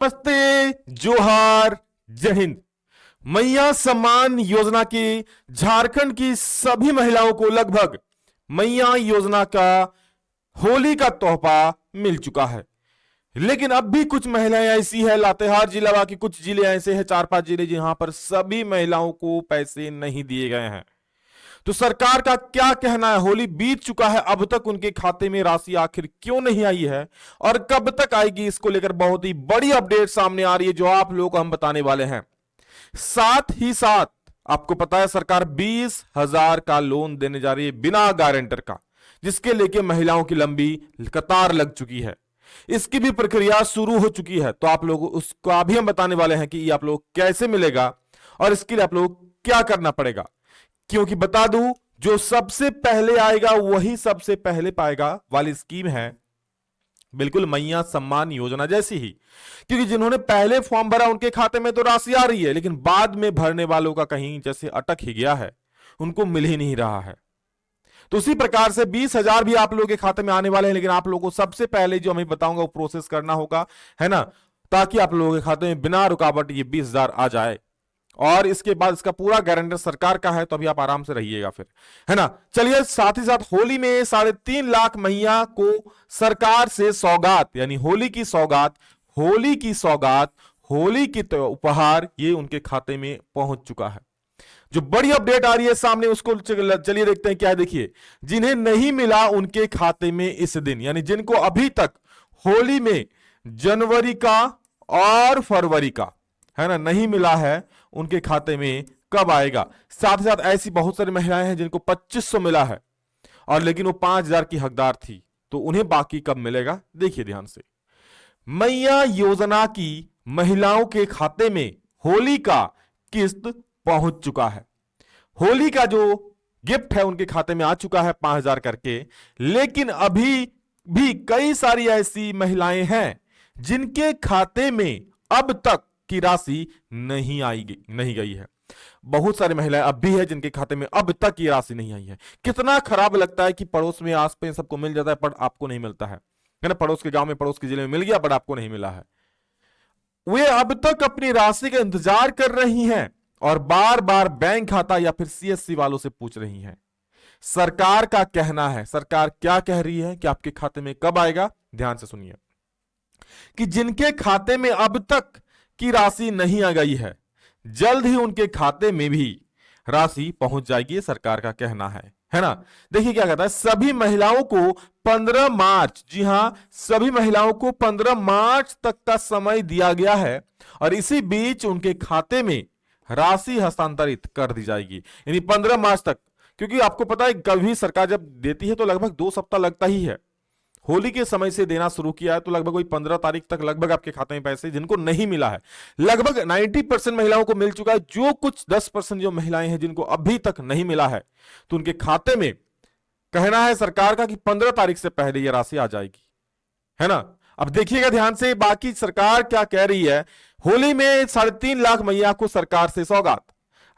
नमस्ते, जोहार, जय हिंद। मैया सम्मान योजना की झारखंड की सभी महिलाओं को लगभग मैया योजना का होली का तोहफा मिल चुका है। लेकिन अब भी कुछ महिलाएं ऐसी है, लातेहार जिला बाकी कुछ जिले ऐसे हैं, 4-5 जिले जहां पर सभी महिलाओं को पैसे नहीं दिए गए हैं। तो सरकार का क्या कहना है? होली बीत चुका है, अब तक उनके खाते में राशि आखिर क्यों नहीं आई है और कब तक आएगी, इसको लेकर बहुत ही बड़ी अपडेट सामने आ रही है जो आप लोगों को हम बताने वाले हैं। साथ ही साथ आपको पता है सरकार 20,000 का लोन देने जा रही है बिना गारंटर का, जिसके लेके महिलाओं की लंबी कतार लग चुकी है। इसकी भी प्रक्रिया शुरू हो चुकी है, तो आप लोग उसका भी हम बताने वाले हैं कि ये आप लोग कैसे मिलेगा और इसके लिए आप लोग क्या करना पड़ेगा। क्योंकि बता दूं, जो सबसे पहले आएगा वही सबसे पहले पाएगा वाली स्कीम है, बिल्कुल मैया सम्मान योजना जैसी ही। क्योंकि जिन्होंने पहले फॉर्म भरा उनके खाते में तो राशि आ रही है, लेकिन बाद में भरने वालों का कहीं जैसे अटक ही गया है, उनको मिल ही नहीं रहा है। तो उसी प्रकार से 20,000 भी आप लोगों के खाते में आने वाले हैं, लेकिन आप लोगों को सबसे पहले जो मैं बताऊंगा वो प्रोसेस करना होगा, है ना, ताकि आप लोगों के खाते में बिना रुकावट ये 20,000 आ जाए। और इसके बाद इसका पूरा गारंटर सरकार का है, तो अभी आप आराम से रहिएगा फिर, है ना। चलिए, साथ ही साथ होली में 3.5 लाख मैया को सरकार से सौगात, यानी होली की सौगात, होली की उपहार ये उनके खाते में पहुंच चुका है। जो बड़ी अपडेट आ रही है सामने उसको चलिए देखते हैं क्या है। देखिए, जिन्हें नहीं मिला उनके खाते में इस दिन, यानी जिनको अभी तक होली में जनवरी का और फरवरी का, है ना, नहीं मिला है, उनके खाते में कब आएगा। साथ ही साथ ऐसी बहुत सारी महिलाएं हैं जिनको 2500 मिला है और लेकिन वो 5,000 की हकदार थी, तो उन्हें बाकी कब मिलेगा। देखिए ध्यान से, मैया योजना की महिलाओं के खाते में होली का किस्त पहुंच चुका है। होली का जो गिफ्ट है उनके खाते में आ चुका है 5,000 करके, लेकिन अभी भी कई सारी ऐसी महिलाएं हैं जिनके खाते में अब तक की राशि नहीं गई है। बहुत सारी महिलाएं अब भी है जिनके खाते में अब तक ये राशि नहीं आई है। कितना खराब लगता है कि पड़ोस में आस पास सबको मिल जाता है पर आपको नहीं मिलता है ना। पड़ोस के गांव में, पड़ोस के जिले में मिल गया पर आपको नहीं मिला है। वे अब तक अपनी राशि का इंतजार कर रही हैं और बार बार बैंक खाता या फिर सीएससी वालों से पूछ रही हैं। सरकार का कहना है, सरकार क्या कह रही है कि आपके खाते में कब आएगा, ध्यान से सुनिए, कि जिनके खाते में अब तक की राशि नहीं आ गई है, जल्द ही उनके खाते में भी राशि पहुंच जाएगी, सरकार का कहना है ना। देखिए क्या कहता है, सभी महिलाओं को 15 मार्च, जी हां, सभी महिलाओं को 15 मार्च तक का समय दिया गया है और इसी बीच उनके खाते में राशि हस्तांतरित कर दी जाएगी, यानी 15 मार्च तक। क्योंकि आपको पता है कभी सरकार जब देती है तो लगभग 2 सप्ताह लगता ही है। होली के समय से देना शुरू किया है तो लगभग कोई 15 तारीख तक लगभग आपके खाते में पैसे, जिनको नहीं मिला है लगभग 90% महिलाओं को मिल चुका है। जो कुछ 10% जो महिलाएं हैं जिनको अभी तक नहीं मिला है, तो उनके खाते में कहना है सरकार का कि 15 तारीख से पहले यह राशि आ जाएगी, है ना। अब देखिएगा ध्यान से बाकी सरकार क्या कह रही है। होली में 3.5 लाख मैया को सरकार से सौगात।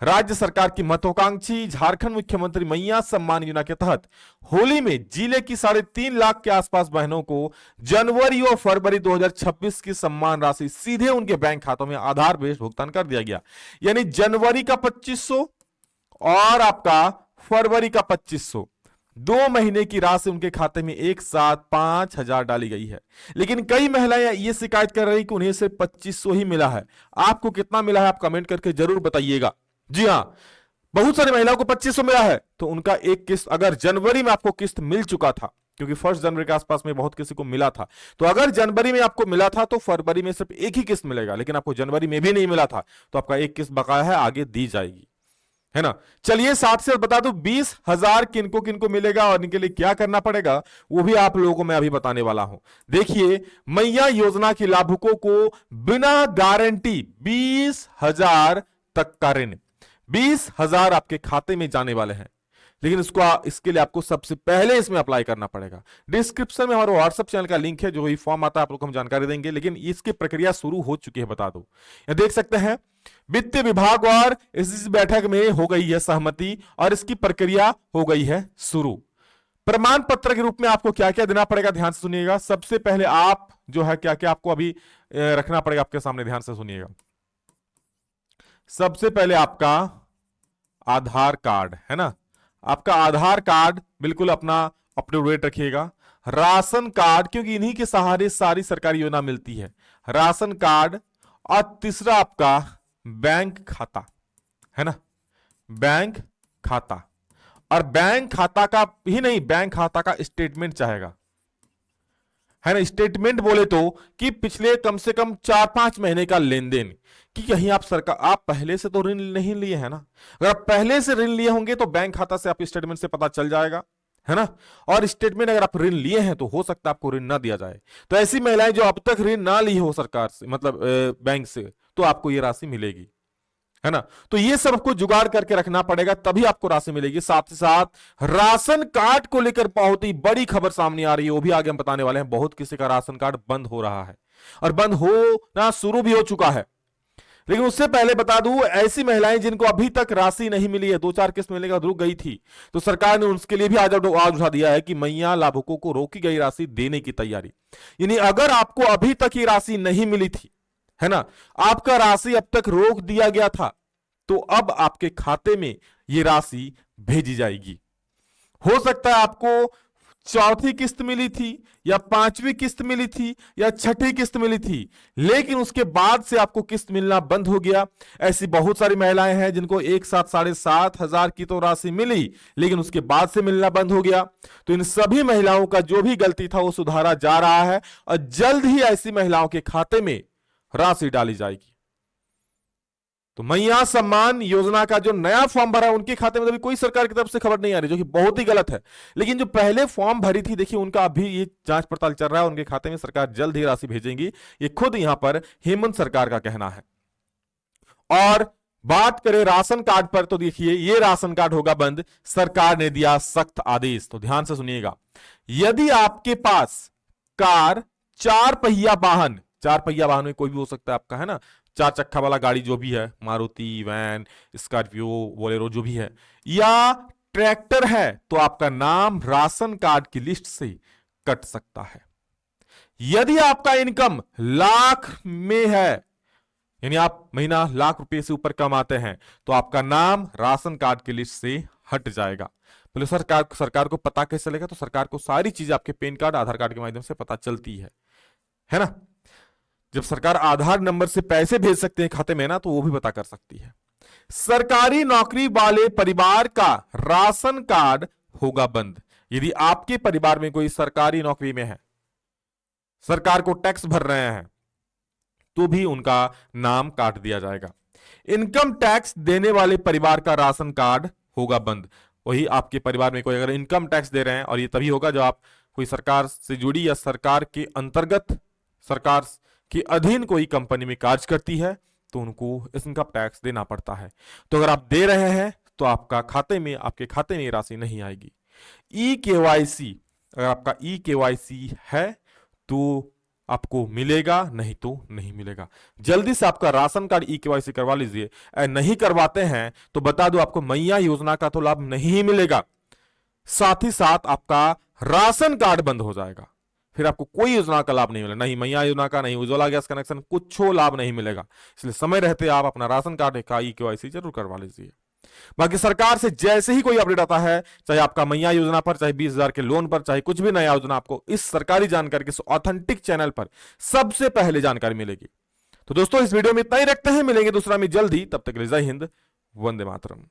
राज्य सरकार की महत्वाकांक्षी झारखंड मुख्यमंत्री मैया सम्मान योजना के तहत होली में जिले की 3.5 लाख के आसपास बहनों को जनवरी और फरवरी 2026 की सम्मान राशि सीधे उनके बैंक खातों में आधार बेस्ड भुगतान कर दिया गया। यानी जनवरी का 2500 और आपका फरवरी का 2500, 2 महीने की राशि उनके खाते में एक साथ 5,000 डाली गई है। लेकिन कई महिलाएं ये शिकायत कर रही कि उन्हें सिर्फ 2500 ही मिला है। आपको कितना मिला है आप कमेंट करके जरूर बताइएगा। जी हां, बहुत सारी महिलाओं को 2500 मिला है, तो उनका एक किस्त अगर जनवरी में आपको किस्त मिल चुका था, क्योंकि 1 जनवरी के आसपास में बहुत किसी को मिला था, तो अगर जनवरी में आपको मिला था तो फरवरी में सिर्फ एक ही किस्त मिलेगा। लेकिन आपको जनवरी में भी नहीं मिला था तो आपका एक किस्त बकाया है, आगे दी जाएगी, है ना। चलिए साथ से बता दूं 20,000 किनको किनको मिलेगा और इनके लिए क्या करना पड़ेगा वो भी आप लोगों को मैं अभी बताने वाला हूं। देखिए, मैया योजना के लाभुकों को बिना गारंटी 20,000 तक का ऋण, 20,000 आपके खाते में जाने वाले हैं। लेकिन इसके लिए आपको सबसे पहले इसमें अप्लाई करना पड़ेगा। डिस्क्रिप्शन में हमारे व्हाट्सएप चैनल का लिंक है, जो ही फॉर्म आता है आप लोग को हम जानकारी देंगे। लेकिन इसकी प्रक्रिया शुरू हो चुकी है, बता दो। यहां देख सकते हैं वित्त विभाग और इस बैठक में हो गई है सहमति और इसकी प्रक्रिया हो गई है शुरू। प्रमाण पत्र के रूप में आपको क्या क्या देना पड़ेगा, ध्यान से सुनिएगा। सबसे पहले आप जो है क्या क्या आपको अभी रखना पड़ेगा आपके सामने, ध्यान से सुनिएगा। सबसे पहले आपका आधार कार्ड है ना, आपका आधार कार्ड बिल्कुल अपना अप टू डेट रखिएगा। राशन कार्ड, क्योंकि इन्हीं के सहारे सारी सरकारी योजना मिलती है, राशन कार्ड। और तीसरा आपका बैंक खाता है ना, बैंक खाता। और बैंक खाता का ही नहीं, बैंक खाता का स्टेटमेंट चाहेगा, है ना। स्टेटमेंट बोले तो कि पिछले कम से कम 4-5 महीने का लेन देन, कि कहीं आप पहले से तो ऋण नहीं लिए है ना। अगर आप पहले से ऋण लिए होंगे तो बैंक खाता से आप स्टेटमेंट से पता चल जाएगा, है ना। और स्टेटमेंट अगर आप ऋण लिए हैं तो हो सकता है आपको ऋण ना दिया जाए। तो ऐसी महिलाएं जो अब तक ऋण ना ली हो सरकार से, मतलब बैंक से, तो आपको ये राशि मिलेगी, है ना। तो ये सब आपको जुगाड़ करके रखना पड़ेगा, तभी आपको राशि मिलेगी। साथ ही साथ राशन कार्ड को लेकर बहुत ही बड़ी खबर सामने आ रही है, वो भी आगे हम बताने वाले हैं। बहुत किसी का राशन कार्ड बंद हो रहा है और बंद होना शुरू भी हो चुका है। लेकिन उससे पहले बता दूं, ऐसी महिलाएं जिनको अभी तक राशि नहीं मिली है, 2-4 किस्त मिलने का रुक गई थी, तो सरकार ने उसके लिए भी आज उठा दिया है कि मैया लाभुकों को रोकी गई राशि देने की तैयारी। यानी अगर आपको अभी तक ये राशि नहीं मिली थी, है ना, आपका राशि अब तक रोक दिया गया था, तो अब आपके खाते में ये राशि भेजी जाएगी। हो सकता है आपको चौथी किस्त मिली थी या 5वीं किस्त मिली थी या 6ठी किस्त मिली थी, लेकिन उसके बाद से आपको किस्त मिलना बंद हो गया। ऐसी बहुत सारी महिलाएं हैं जिनको एक साथ 7,500 की तो राशि मिली, लेकिन उसके बाद से मिलना बंद हो गया। तो इन सभी महिलाओं का जो भी गलती था वो सुधारा जा रहा है और जल्द ही ऐसी महिलाओं के खाते में राशि डाली जाएगी। तो मैया सम्मान योजना का जो नया फॉर्म भरा उनके खाते में अभी कोई सरकार की तरफ से खबर नहीं आ रही, जो कि बहुत ही गलत है। लेकिन जो पहले फॉर्म भरी थी, देखिए उनका अभी ये जांच पड़ताल चल रहा है, उनके खाते में सरकार जल्द ही राशि भेजेगी, ये खुद यहां पर हेमंत सरकार का कहना है। और बात करें राशन कार्ड पर, तो देखिए ये राशन कार्ड होगा बंद, सरकार ने दिया सख्त आदेश। तो ध्यान से सुनिएगा, यदि आपके पास कार, 4 पहिया वाहन, 4 पहिया वाहन में कोई भी हो सकता है आपका, है ना, 4 चक्का वाला गाड़ी जो भी है, मारुति, वैन, स्कॉर्पियो, बोलेरो जो भी है, या ट्रैक्टर है, तो आपका नाम राशन कार्ड की लिस्ट से कट सकता है। यदि आपका इनकम लाख में है, यानी आप महीना लाख रुपए से ऊपर कमाते हैं, तो आपका नाम राशन कार्ड की लिस्ट से हट जाएगा। बोले सरकार को पता कैसे चलेगा? तो सरकार को सारी चीजें आपके पैन कार्ड, आधार कार्ड के माध्यम से पता चलती है ना। जब सरकार आधार नंबर से पैसे भेज सकते हैं खाते में ना, तो वो भी पता कर सकती है। सरकारी नौकरी वाले परिवार का राशन कार्ड होगा बंद। यदि आपके परिवार में कोई सरकारी नौकरी में है, सरकार को टैक्स भर रहे हैं, तो भी उनका नाम काट दिया जाएगा। इनकम टैक्स देने वाले परिवार का राशन कार्ड होगा बंद। वही आपके परिवार में कोई अगर इनकम टैक्स दे रहे हैं, और ये तभी होगा जब आप कोई सरकार से जुड़ी या सरकार के अंतर्गत, सरकार के अधीन कोई कंपनी में कार्य करती है, तो उनको इनकम टैक्स देना पड़ता है। तो अगर आप दे रहे हैं तो आपके खाते में राशि नहीं आएगी। ई-केवाईसी, अगर आपका ई-केवाईसी है तो आपको मिलेगा, नहीं तो नहीं मिलेगा। जल्दी से आपका राशन कार्ड ई-केवाईसी करवा लीजिए। नहीं करवाते हैं तो बता दो, आपको मैया योजना का तो लाभ नहीं मिलेगा, साथ ही साथ आपका राशन कार्ड बंद हो जाएगा। फिर आपको कोई योजना का लाभ नहीं मिलेगा, नहीं मैया योजना का, नहीं उज्ज्वला गैस कनेक्शन, कुछ लाभ नहीं मिलेगा। इसलिए समय रहते आप अपना राशन कार्ड का ई-केवाईसी जरूर करवा लीजिए। बाकी सरकार से जैसे ही कोई अपडेट आता है, चाहे आपका मैया योजना पर, चाहे 20,000 के लोन पर, चाहे कुछ भी नया योजना, आपको इस सरकारी जानकारी के ऑथेंटिक चैनल पर सबसे पहले जानकारी मिलेगी। तो दोस्तों इस वीडियो में इतना ही रखते हैं, मिलेंगे दूसरा में जल्दी, तब तक के लिए जय हिंद, वंदे मातरम।